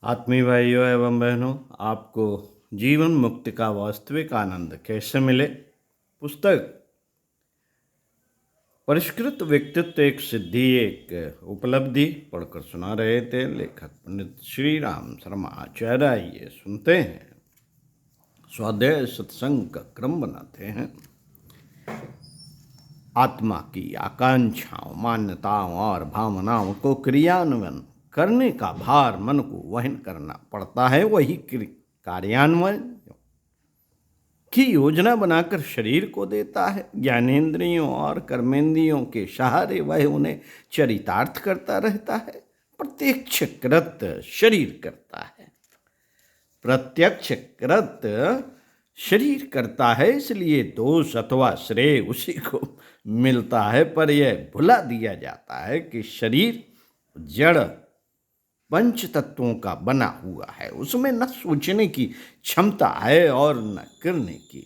आत्मीय भाइयों एवं बहनों, आपको जीवन मुक्ति का वास्तविक आनंद कैसे मिले? पुस्तक परिष्कृत व्यक्तित्व एक सिद्धि एक उपलब्धि पढ़कर सुना रहे थे लेखक पंडित श्री राम शर्मा आचार्य। आइए सुनते हैं। स्वाध्याय सत्संग का क्रम बनाते हैं। आत्मा की आकांक्षाओं, मान्यताओं और भावनाओं को क्रियान्वयन करने का भार मन को वहन करना पड़ता है। वही कार्यान्वयन की योजना बनाकर शरीर को देता है। ज्ञानेंद्रियों और कर्मेंद्रियों के सहारे वह उन्हें चरितार्थ करता रहता है। प्रत्यक्षकृत शरीर करता है। प्रत्यक्षकृत शरीर करता है, इसलिए दोष अथवा श्रेय उसी को मिलता है। पर यह भुला दिया जाता है कि शरीर जड़ पंच तत्वों का बना हुआ है। उसमें न सोचने की क्षमता है और न करने की।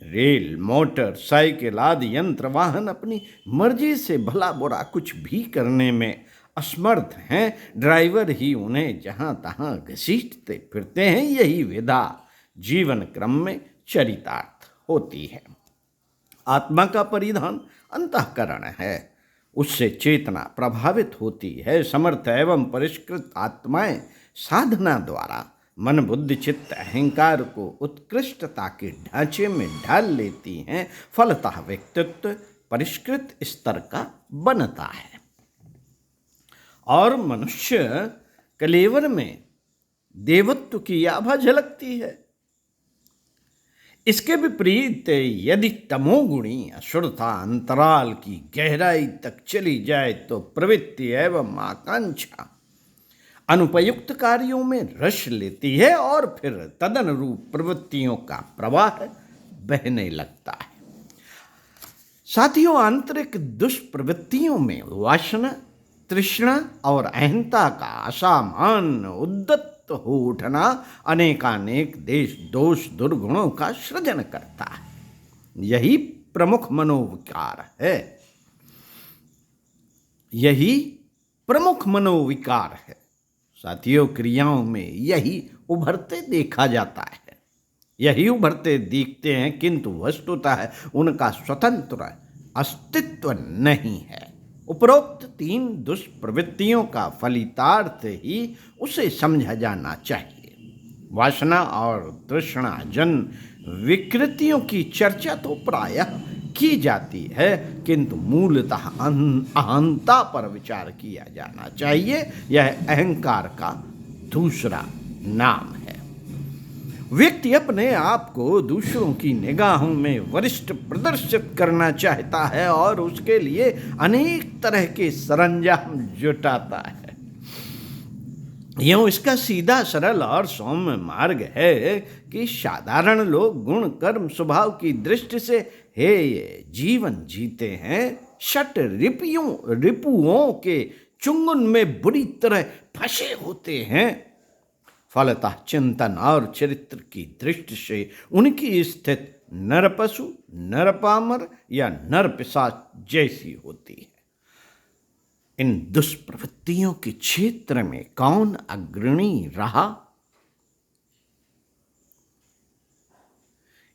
रेल, मोटर, साइकिल आदि यंत्र वाहन अपनी मर्जी से भला बुरा कुछ भी करने में असमर्थ हैं। ड्राइवर ही उन्हें जहां तहां घसीटते फिरते हैं। यही विधा जीवन क्रम में चरितार्थ होती है। आत्मा का परिधान अंतःकरण है, उससे चेतना प्रभावित होती है। समर्थ एवं परिष्कृत आत्माएं साधना द्वारा मन, बुद्धि, चित्त, अहंकार को उत्कृष्टता के ढांचे में ढाल लेती हैं। फलतः व्यक्तित्व परिष्कृत स्तर का बनता है और मनुष्य कलेवर में देवत्व की आभा झलकती है। इसके विपरीत यदि तमोगुणी असुरता अंतराल की गहराई तक चली जाए तो प्रवृत्ति एवं आकांक्षा अनुपयुक्त कार्यों में रस लेती है और फिर तदनुरूप प्रवृत्तियों का प्रवाह बहने लगता है। साथियों, आंतरिक दुष्प्रवृत्तियों में वासना, तृष्णा और अहंता का असामान्य उद्दत हो उठना अनेकानेक दोष दुर्गुणों का सृजन करता है। यही प्रमुख मनोविकार है। यही प्रमुख मनोविकार है। साथियों, क्रियाओं में यही उभरते देखा जाता है। यही उभरते दिखते हैं, किंतु वस्तुतः उनका स्वतंत्र अस्तित्व नहीं है। उपरोक्त तीन दुष्प्रवृत्तियों का फलितार्थ ही उसे समझा जाना चाहिए। वासना और तृष्णा जन विकृतियों की चर्चा तो प्रायः की जाती है, किंतु मूलतः अहंता पर विचार किया जाना चाहिए। यह अहंकार का दूसरा नाम है। व्यक्ति अपने आप को दूसरों की निगाहों में वरिष्ठ प्रदर्शित करना चाहता है और उसके लिए अनेक तरह के सरंजाम जुटाता है। यूं इसका सीधा, सरल और सौम्य मार्ग है कि साधारण लोग गुण, कर्म, स्वभाव की दृष्टि से हे जीवन जीते हैं। षट रिपुओं के चुंगन में बुरी तरह फंसे होते हैं। फलतः चिंतन और चरित्र की दृष्टि से उनकी स्थिति नर पशु, नर पामर या नर पिशाच जैसी होती है। इन दुष्प्रवृत्तियों के क्षेत्र में कौन अग्रणी रहा,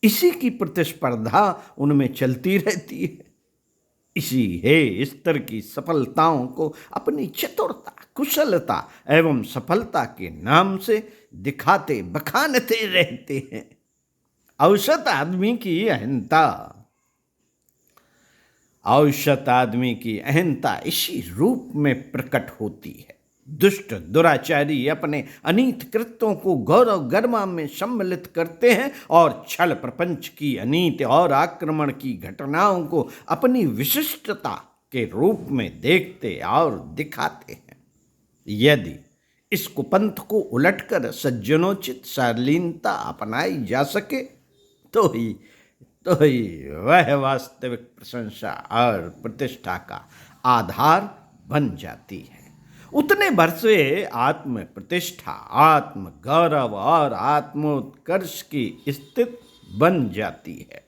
इसी की प्रतिस्पर्धा उनमें चलती रहती है। इसी हे स्तर की सफलताओं को अपनी चतुरता, कुशलता एवं सफलता के नाम से दिखाते बखानते रहते हैं। औसत आदमी की अहंता इसी रूप में प्रकट होती है। दुष्ट दुराचारी अपने अनीत कृत्यों को गौरव गरिमा में सम्मिलित करते हैं और छल प्रपंच की अनीत और आक्रमण की घटनाओं को अपनी विशिष्टता के रूप में देखते और दिखाते हैं। यदि इस कुपंथ को उलटकर सज्जनोचित शालीनता अपनाई जा सके तो ही वह वास्तविक प्रशंसा और प्रतिष्ठा का आधार बन जाती है। उतने भर से आत्म प्रतिष्ठा, आत्म गौरव और आत्मोत्कर्ष की स्थिति बन जाती है।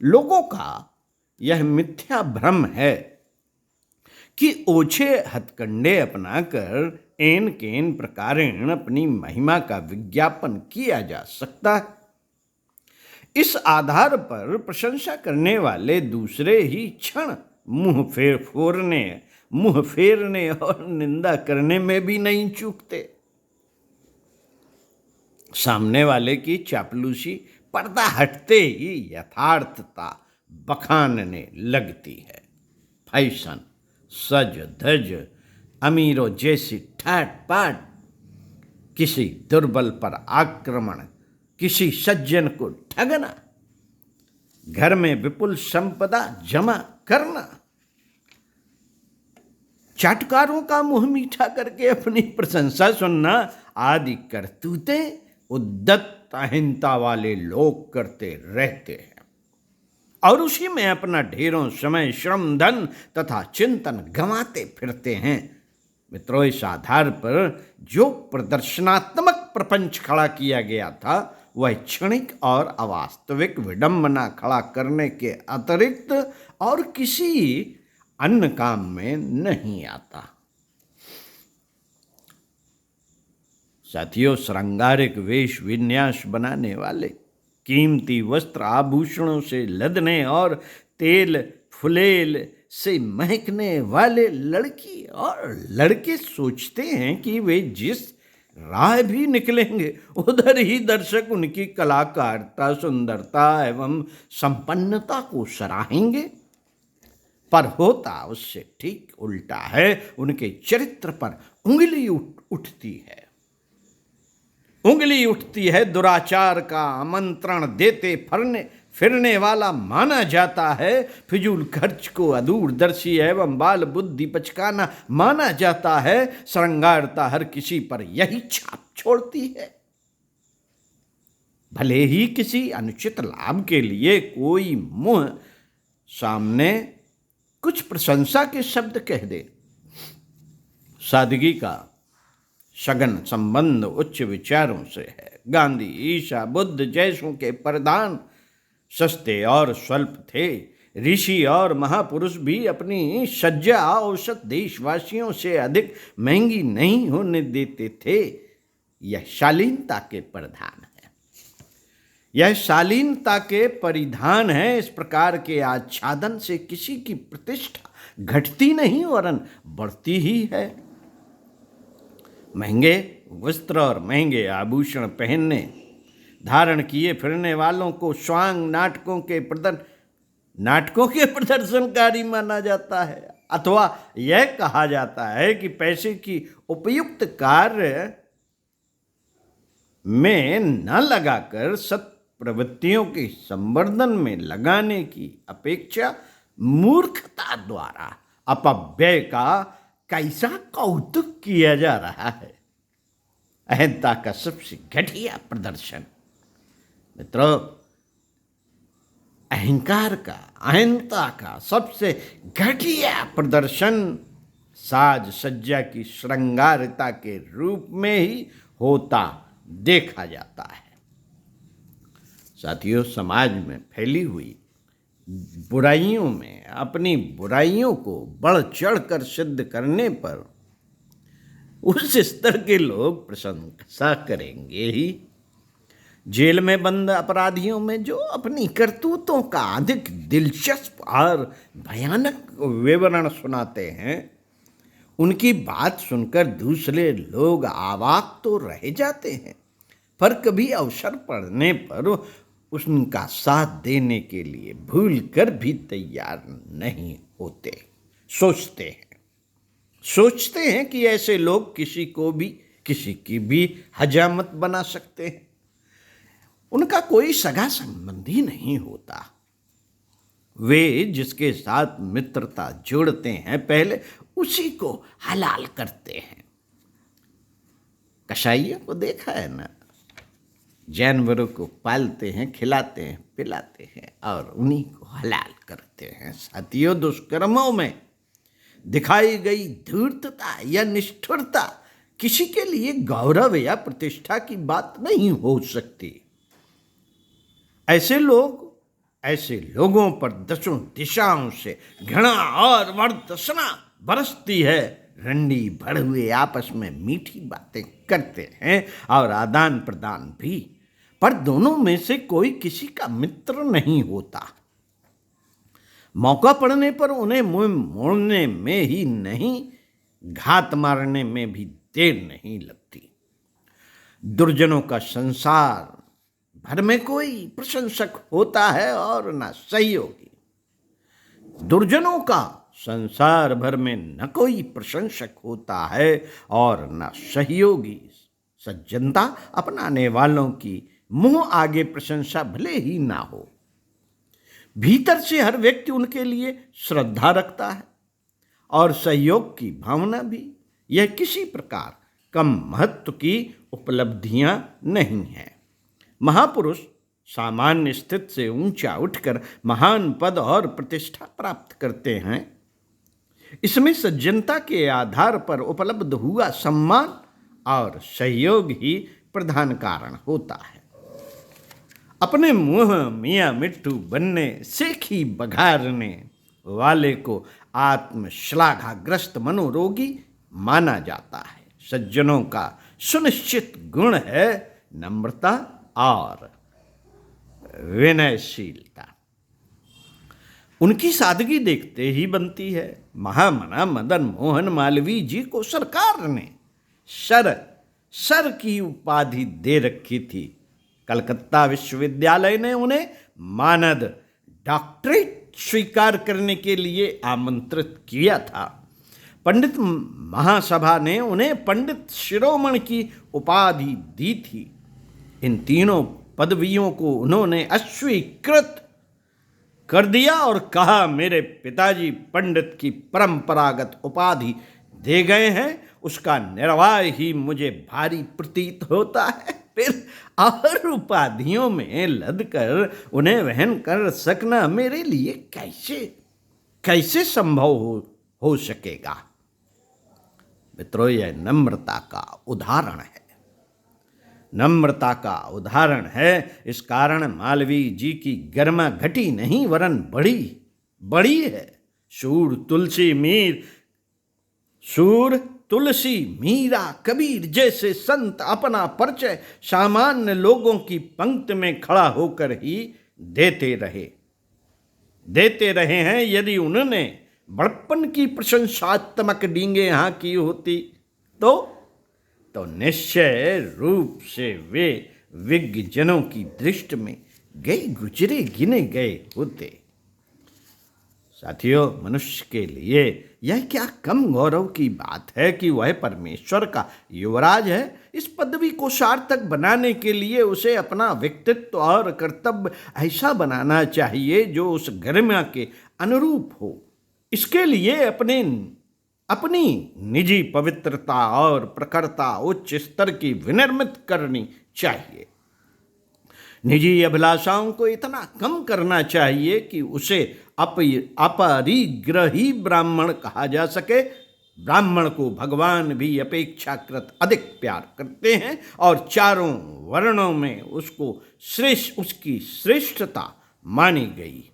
लोगों का यह मिथ्या भ्रम है कि ओछे हथकंडे अपनाकर एन केन प्रकारेण अपनी महिमा का विज्ञापन किया जा सकता है। इस आधार पर प्रशंसा करने वाले दूसरे ही क्षण मुंह फेरने और निंदा करने में भी नहीं चूकते। सामने वाले की चापलूसी पर्दा हटते ही यथार्थता बखानने लगती है। फैशन, सज धज, अमीरों जैसी ठाट पाट, किसी दुर्बल पर आक्रमण, किसी सज्जन को ठगना, घर में विपुल संपदा जमा करना, चाटकारों का मुंह मीठा करके अपनी प्रशंसा सुनना आदि करतूतें उद्दत अहिंसा वाले लोग करते रहते हैं और उसी में अपना ढेरों समय, श्रम, धन तथा चिंतन गंवाते फिरते हैं। मित्रों, इस आधार पर जो प्रदर्शनात्मक प्रपंच खड़ा किया गया था वह क्षणिक और अवास्तविक विडंबना खड़ा करने के अतिरिक्त और किसी अन्य काम में नहीं आता। साथियों, श्रृंगारिक वेश विन्यास बनाने वाले, कीमती वस्त्र आभूषणों से लदने और तेल फुलेल से महकने वाले लड़की और लड़के सोचते हैं कि वे जिस राह भी निकलेंगे उधर ही दर्शक उनकी कलाकारिता, सुंदरता एवं संपन्नता को सराहेंगे। पर होता उससे ठीक उल्टा है। उनके चरित्र पर उंगली उठती है। दुराचार का आमंत्रण देते फिरने वाला माना जाता है। फिजूल खर्च को अदूरदर्शी एवं बाल बुद्धि पचकाना माना जाता है। श्रृंगारता हर किसी पर यही छाप छोड़ती है। भले ही किसी अनुचित लाभ के लिए कोई मुंह सामने कुछ प्रशंसा के शब्द कह दे, सादगी का सघन संबंध उच्च विचारों से है। गांधी, ईसा, बुद्ध जैसों के परिधान सस्ते और स्वल्प थे। ऋषि और महापुरुष भी अपनी सज्जा औसत देशवासियों से अधिक महंगी नहीं होने देते थे। यह शालीनता के परिधान है। यह शालीनता के परिधान है। इस प्रकार के आच्छादन से किसी की प्रतिष्ठा घटती नहीं वरन बढ़ती ही है। महंगे वस्त्र और महंगे आभूषण पहनने धारण किए फिरने वालों को स्वांग नाटकों के प्रदर्शनकारी माना जाता है, अथवा यह कहा जाता है कि पैसे की उपयुक्त कार्य में न लगाकर सत् प्रवृत्तियों के संवर्धन में लगाने की अपेक्षा मूर्खता द्वारा अपव्यय का कैसा कौतुक किया जा रहा है। अहंता का सबसे घटिया प्रदर्शन। मित्रों, अहंता का सबसे घटिया प्रदर्शन साज सज्जा की श्रृंगारिता के रूप में ही होता देखा जाता है। साथियों, समाज में फैली हुई बुराइयों में अपनी बुराइयों को बढ़ चढ़ कर सिद्ध करने पर उस स्तर के लोग प्रशंसा करेंगे ही। जेल में बंद अपराधियों में जो अपनी करतूतों का अधिक दिलचस्प और भयानक विवरण सुनाते हैं, उनकी बात सुनकर दूसरे लोग अवाक तो रह जाते हैं, पर कभी अवसर पड़ने पर उनका साथ देने के लिए भूल कर भी तैयार नहीं होते। सोचते हैं कि ऐसे लोग किसी की भी हजामत बना सकते हैं। उनका कोई सगा संबंधी नहीं होता। वे जिसके साथ मित्रता जोड़ते हैं पहले उसी को हलाल करते हैं। कसाईयों को देखा है ना, जानवरों को पालते हैं, खिलाते हैं, पिलाते हैं और उन्हीं को हलाल करते हैं। साथियों, दुष्कर्मों में दिखाई गई धूर्तता या निष्ठुरता किसी के लिए गौरव या प्रतिष्ठा की बात नहीं हो सकती। ऐसे लोगों पर दसों दिशाओं से घृणा और वर्दसना बरसती है। रंडी भर हुए आपस में मीठी बातें करते हैं और आदान प्रदान भी, पर दोनों में से कोई किसी का मित्र नहीं होता। मौका पड़ने पर उन्हें मुंह मोड़ने में ही नहीं, घात मारने में भी देर नहीं लगती। दुर्जनों का संसार भर में कोई प्रशंसक होता है और न सहयोगी। दुर्जनों का संसार भर में न कोई प्रशंसक होता है और न सहयोगी। सज्जनता अपनाने वालों की मुंह आगे प्रशंसा भले ही ना हो, भीतर से हर व्यक्ति उनके लिए श्रद्धा रखता है और सहयोग की भावना भी। यह किसी प्रकार कम महत्व की उपलब्धियां नहीं है। महापुरुष सामान्य स्थिति से ऊंचा उठकर महान पद और प्रतिष्ठा प्राप्त करते हैं। इसमें सज्जनता के आधार पर उपलब्ध हुआ सम्मान और सहयोग ही प्रधान कारण होता है। अपने मुंह मियाँ मिट्टू बनने सेखी बघारने वाले को आत्मश्लाघाग्रस्त मनोरोगी माना जाता है। सज्जनों का सुनिश्चित गुण है नम्रता और विनयशीलता। उनकी सादगी देखते ही बनती है। महामना मदन मोहन मालवीय जी को सरकार ने सर की उपाधि दे रखी थी। कलकत्ता विश्वविद्यालय ने उन्हें मानद डॉक्टरेट स्वीकार करने के लिए आमंत्रित किया था। पंडित महासभा ने उन्हें पंडित शिरोमणि की उपाधि दी थी। इन तीनों पदवियों को उन्होंने अस्वीकृत कर दिया और कहा, मेरे पिताजी पंडित की परंपरागत उपाधि दे गए हैं, उसका निर्वाह ही मुझे भारी प्रतीत होता है। फिर और उपाधियों में लदकर उन्हें वहन कर सकना मेरे लिए कैसे संभव हो सकेगा। मित्रों, यह नम्रता का उदाहरण है। नम्रता का उदाहरण है। इस कारण मालवीय जी की गरिमा घटी नहीं वरन बड़ी है। सूर तुलसी मीरा कबीर जैसे संत अपना परिचय सामान्य लोगों की पंक्ति में खड़ा होकर ही देते रहे हैं। यदि उन्होंने बड़प्पन की प्रशंसात्मक डींगे यहाँ की होती तो निश्चय रूप से वे विज्ञजनों की दृष्टि में गुजरे गिने गए होते। साथियों, मनुष्य के लिए यह क्या कम गौरव की बात है कि वह परमेश्वर का युवराज है। इस पदवी को सार्थक बनाने के लिए उसे अपना व्यक्तित्व और कर्तव्य ऐसा बनाना चाहिए जो उस गरिमा के अनुरूप हो। इसके लिए अपनी निजी पवित्रता और प्रखरता उच्च स्तर की विनिर्मित करनी चाहिए। निजी अभिलाषाओं को इतना कम करना चाहिए कि उसे अपरिग्रही ब्राह्मण कहा जा सके। ब्राह्मण को भगवान भी अपेक्षाकृत अधिक प्यार करते हैं और चारों वर्णों में उसकी श्रेष्ठता मानी गई।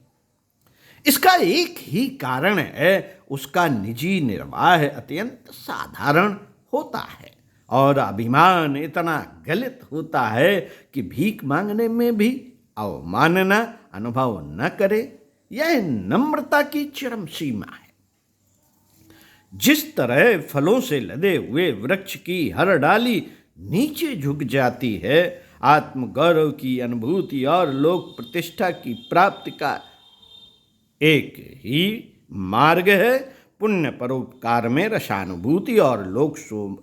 इसका एक ही कारण है, उसका निजी निर्वाह अत्यंत साधारण होता है और अभिमान इतना गलित होता है कि भीख मांगने में भी अवमानना अनुभव न करे। यह नम्रता की चरम सीमा है। जिस तरह फलों से लदे हुए वृक्ष की हर डाली नीचे झुक जाती है, आत्मगौरव की अनुभूति और लोक प्रतिष्ठा की प्राप्ति का एक ही मार्ग है पुण्य परोपकार में रसानुभूति और लोक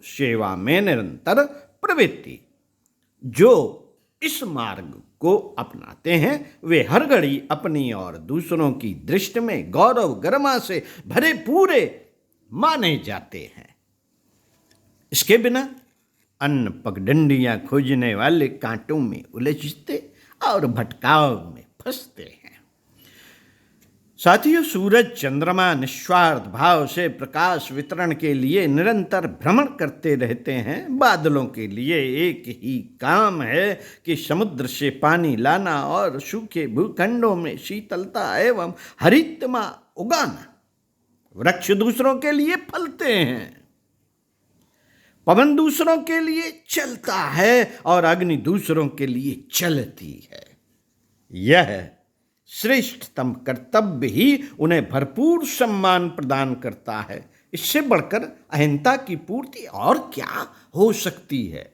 सेवा में निरंतर प्रवृत्ति। जो इस मार्ग को अपनाते हैं वे हर घड़ी अपनी और दूसरों की दृष्टि में गौरव गरिमा से भरे पूरे माने जाते हैं। इसके बिना अन्न पगडंडियां खोजने वाले कांटों में उलझते और भटकाव में फंसते हैं। साथियों, सूरज चंद्रमा निस्वार्थ भाव से प्रकाश वितरण के लिए निरंतर भ्रमण करते रहते हैं। बादलों के लिए एक ही काम है कि समुद्र से पानी लाना और सूखे भूखंडों में शीतलता एवं हरितमा उगाना। वृक्ष दूसरों के लिए फलते हैं, पवन दूसरों के लिए चलता है और अग्नि दूसरों के लिए चलती है। यह श्रेष्ठतम कर्तव्य ही उन्हें भरपूर सम्मान प्रदान करता है। इससे बढ़कर अहिंसा की पूर्ति और क्या हो सकती है।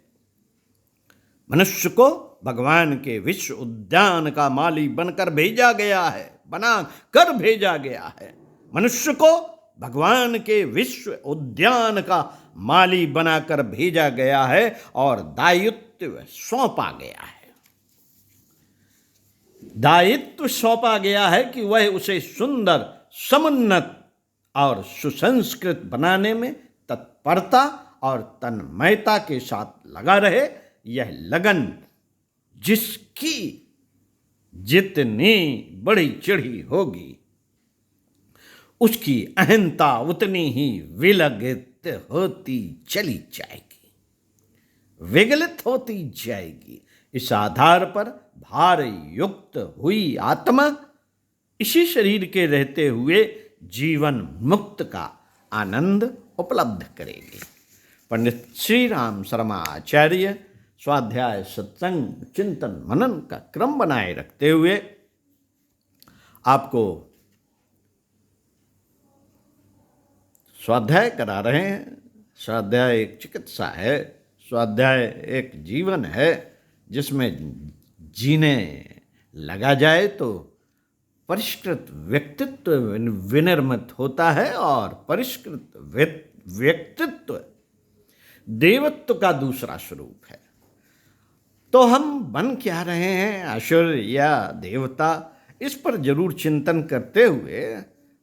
मनुष्य को भगवान के विश्व उद्यान का माली बनकर भेजा गया है, बना कर भेजा गया है। मनुष्य को भगवान के विश्व उद्यान का माली बनाकर भेजा गया है और दायित्व सौंपा गया है। दायित्व सौंपा गया है कि वह उसे सुंदर, समुन्नत और सुसंस्कृत बनाने में तत्परता और तन्मयता के साथ लगा रहे। यह लगन जिसकी जितनी बड़ी चढ़ी होगी, उसकी अहंता उतनी ही विलगित होती चली जाएगी, विगलित होती जाएगी। इस आधार पर भार युक्त हुई आत्मा इसी शरीर के रहते हुए जीवन मुक्त का आनंद उपलब्ध करेगी। पंडित श्री राम शर्मा आचार्य स्वाध्याय, सत्संग, चिंतन, मनन का क्रम बनाए रखते हुए आपको स्वाध्याय करा रहे हैं। स्वाध्याय एक चिकित्सा है, स्वाध्याय एक जीवन है जिसमें जीने लगा जाए तो परिष्कृत व्यक्तित्व विनिर्मित होता है और परिष्कृत व्यक्तित्व देवत्व का दूसरा स्वरूप है। तो हम बन क्या रहे हैं, असुर या देवता, इस पर जरूर चिंतन करते हुए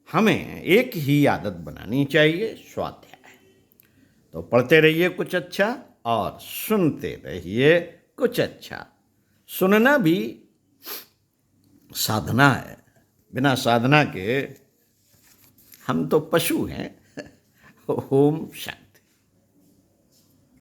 हमें एक ही आदत बनानी चाहिए, स्वाध्याय। तो पढ़ते रहिए कुछ अच्छा और सुनते रहिए कुछ अच्छा। सुनना भी साधना है, बिना साधना के हम तो पशु हैं। ओम शांति।